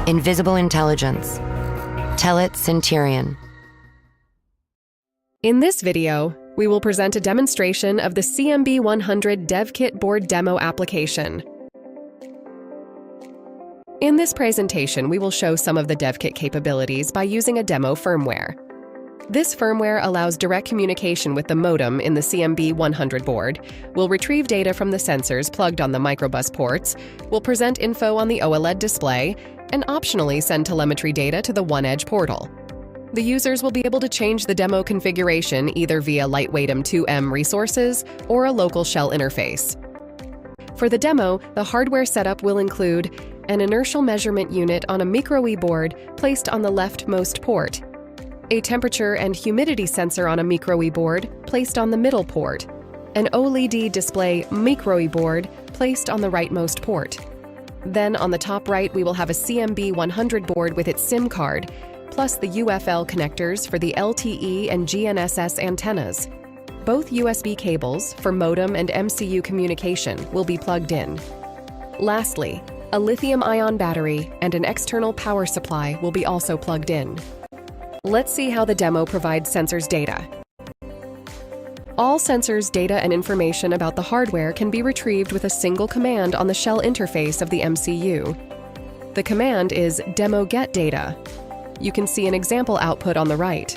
Invisible Intelligence. Telit Cinterion. In this video, we will present a demonstration of the CMB100 Dev Kit board demo application. In this presentation, we will show some of the Dev Kit capabilities by using a demo firmware. This firmware allows direct communication with the modem in the CMB100 board, will retrieve data from the sensors plugged on the microbus ports, will present info on the OLED display, and optionally send telemetry data to the OneEdge portal. The users will be able to change the demo configuration either via lightweight M2M resources or a local shell interface. For the demo, the hardware setup will include an inertial measurement unit on a micro-E board placed on the leftmost port, a temperature and humidity sensor on a micro-E board placed on the middle port, an OLED display micro-E board placed on the rightmost port. Then on the top right, we will have a CMB100 board with its SIM card, plus the UFL connectors for the LTE and GNSS antennas. Both USB cables for modem and MCU communication will be plugged in. Lastly, a lithium-ion battery and an external power supply will be also plugged in. Let's see how the demo provides sensors data. All sensors data and information about the hardware can be retrieved with a single command on the shell interface of the MCU. The command is demo get data. You can see an example output on the right.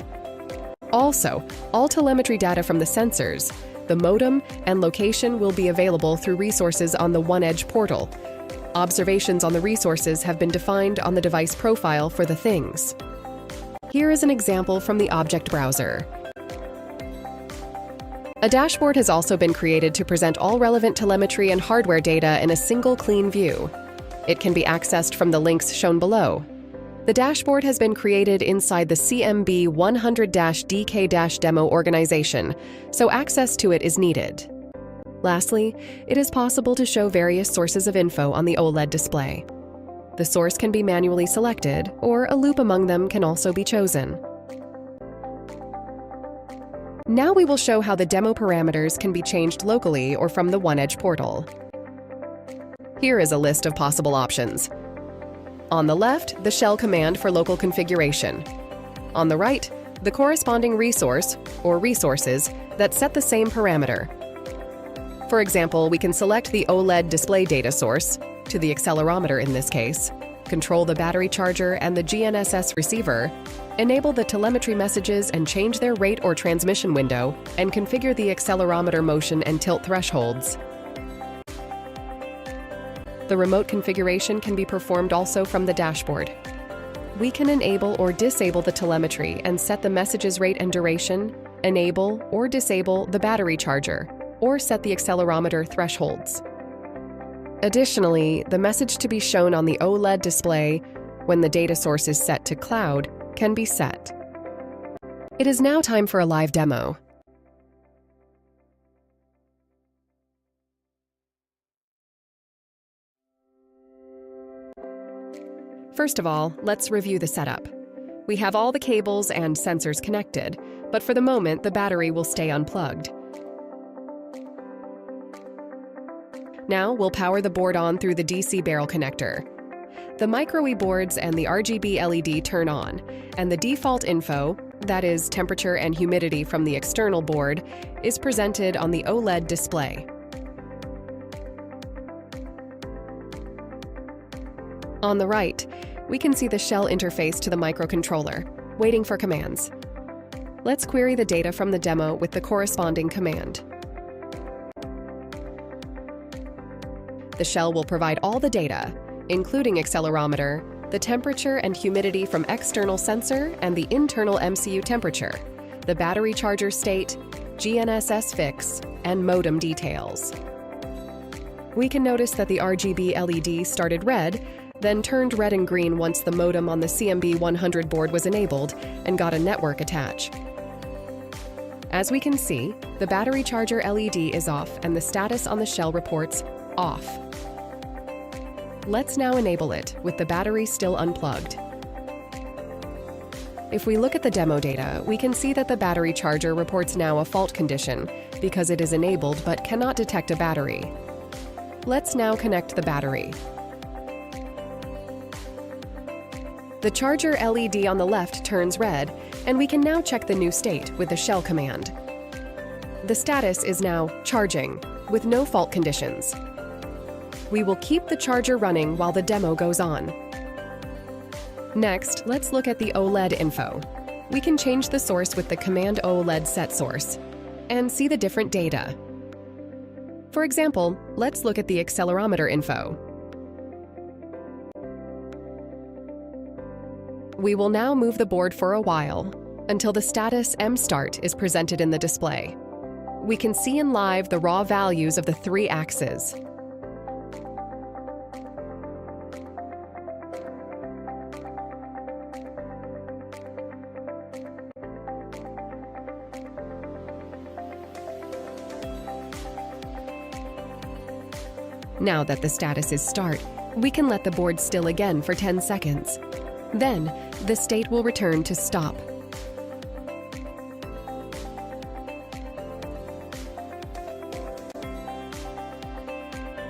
Also, all telemetry data from the sensors, the modem, and location will be available through resources on the OneEdge portal. Observations on the resources have been defined on the device profile for the things. Here is an example from the object browser. A dashboard has also been created to present all relevant telemetry and hardware data in a single clean view. It can be accessed from the links shown below. The dashboard has been created inside the CMB100-DK-demo organization, so access to it is needed. Lastly, it is possible to show various sources of info on the OLED display. The source can be manually selected, or a loop among them can also be chosen. Now we will show how the demo parameters can be changed locally or from the OneEdge portal. Here is a list of possible options. On the left, the shell command for local configuration. On the right, the corresponding resource or resources that set the same parameter. For example, we can select the OLED display data source, to the accelerometer in this case, control the battery charger and the GNSS receiver, enable the telemetry messages and change their rate or transmission window, and configure the accelerometer motion and tilt thresholds. The remote configuration can be performed also from the dashboard. We can enable or disable the telemetry and set the messages rate and duration, enable or disable the battery charger, or set the accelerometer thresholds. Additionally, the message to be shown on the OLED display when the data source is set to cloud can be set. It is now time for a live demo. First of all, let's review the setup. We have all the cables and sensors connected, but for the moment, the battery will stay unplugged. Now we'll power the board on through the DC barrel connector. The micro-E boards and the RGB LED turn on, and the default info, that is temperature and humidity from the external board, is presented on the OLED display. On the right, we can see the shell interface to the microcontroller, waiting for commands. Let's query the data from the demo with the corresponding command. The shell will provide all the data, including accelerometer, the temperature and humidity from external sensor and the internal MCU temperature, the battery charger state, GNSS fix, and modem details. We can notice that the RGB LED started red, then turned red and green once the modem on the CMB100 board was enabled and got a network attach. As we can see, the battery charger LED is off and the status on the shell reports off. Let's now enable it with the battery still unplugged. If we look at the demo data, we can see that the battery charger reports now a fault condition because it is enabled but cannot detect a battery. Let's now connect the battery. The charger LED on the left turns red, and we can now check the new state with the shell command. The status is now charging, with no fault conditions. We will keep the charger running while the demo goes on. Next, let's look at the OLED info. We can change the source with the command OLED set source and see the different data. For example, let's look at the accelerometer info. We will now move the board for a while until the status M-Start is presented in the display. We can see in live the raw values of the 3 axes. Now that the status is start, we can let the board still again for 10 seconds. Then, the state will return to stop.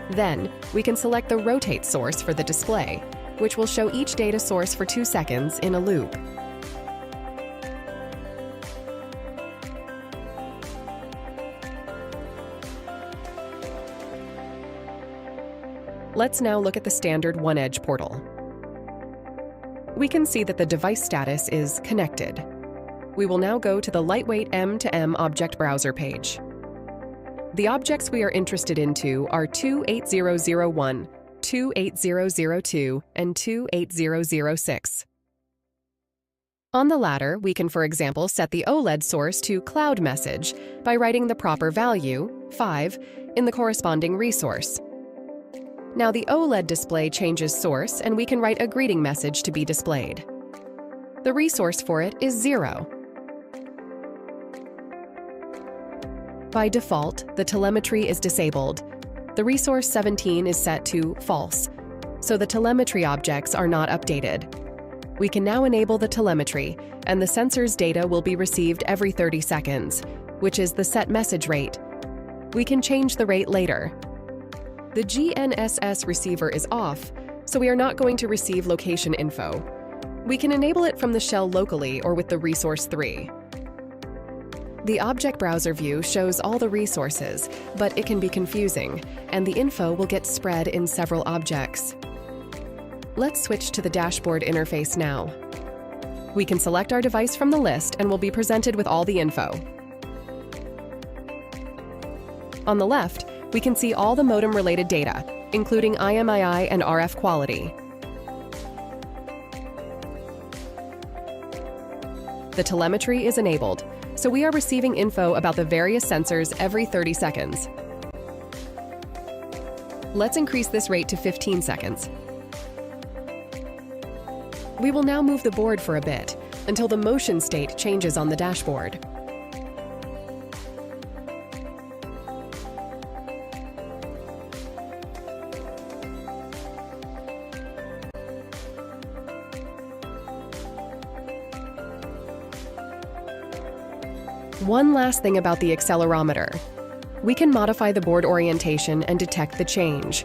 Then, we can select the rotate source for the display, which will show each data source for 2 seconds in a loop. Let's now look at the standard OneEdge portal. We can see that the device status is connected. We will now go to the lightweight M2M object browser page. The objects we are interested into are 28001, 28002, and 28006. On the latter, we can, for example, set the OLED source to Cloud Message by writing the proper value, 5, in the corresponding resource. Now the OLED display changes source, and we can write a greeting message to be displayed. The resource for it is 0. By default, the telemetry is disabled. The resource 17 is set to false, so the telemetry objects are not updated. We can now enable the telemetry, and the sensor's data will be received every 30 seconds, which is the set message rate. We can change the rate later. The GNSS receiver is off, so we are not going to receive location info. We can enable it from the shell locally or with the resource 3. The object browser view shows all the resources, but it can be confusing, and the info will get spread in several objects. Let's switch to the dashboard interface now. We can select our device from the list and will be presented with all the info. On the left, we can see all the modem-related data, including IMEI and RF quality. The telemetry is enabled, so we are receiving info about the various sensors every 30 seconds. Let's increase this rate to 15 seconds. We will now move the board for a bit, until the motion state changes on the dashboard. One last thing about the accelerometer. We can modify the board orientation and detect the change.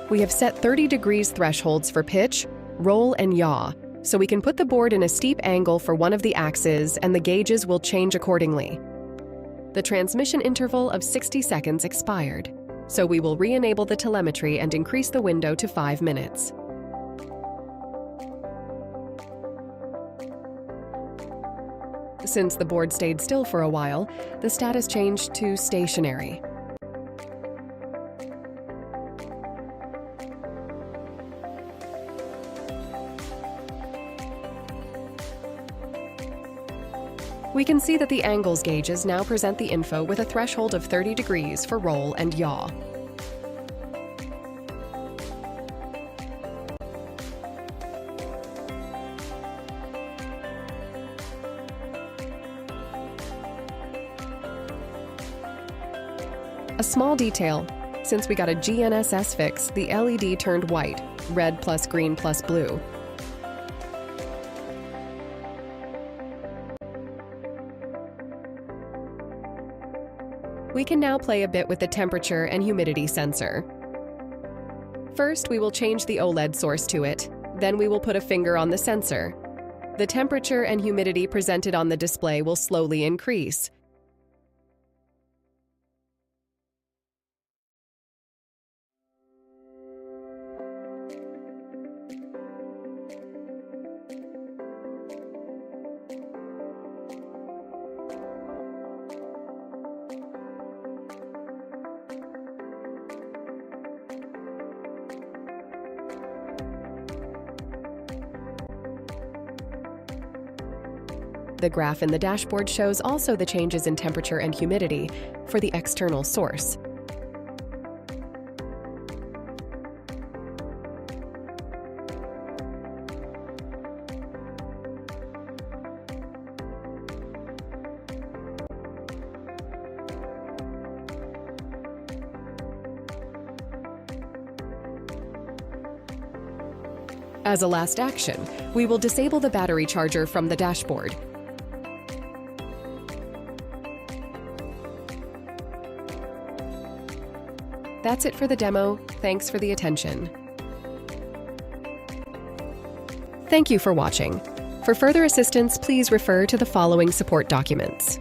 We have set 30 degrees thresholds for pitch, roll, and yaw, so we can put the board in a steep angle for one of the axes and the gauges will change accordingly. The transmission interval of 60 seconds expired, so we will re-enable the telemetry and increase the window to 5 minutes. Since the board stayed still for a while, the status changed to stationary. We can see that the angles gauges now present the info with a threshold of 30 degrees for roll and yaw. A small detail, since we got a GNSS fix, the LED turned white, red plus green plus blue. We can now play a bit with the temperature and humidity sensor. First, we will change the OLED source to it, Then we will put a finger on the sensor. The temperature and humidity presented on the display will slowly increase. The graph in the dashboard shows also the changes in temperature and humidity for the external source. As a last action, we will disable the battery charger from the dashboard. That's it for the demo. Thanks for the attention. Thank you for watching. For further assistance, please refer to the following support documents.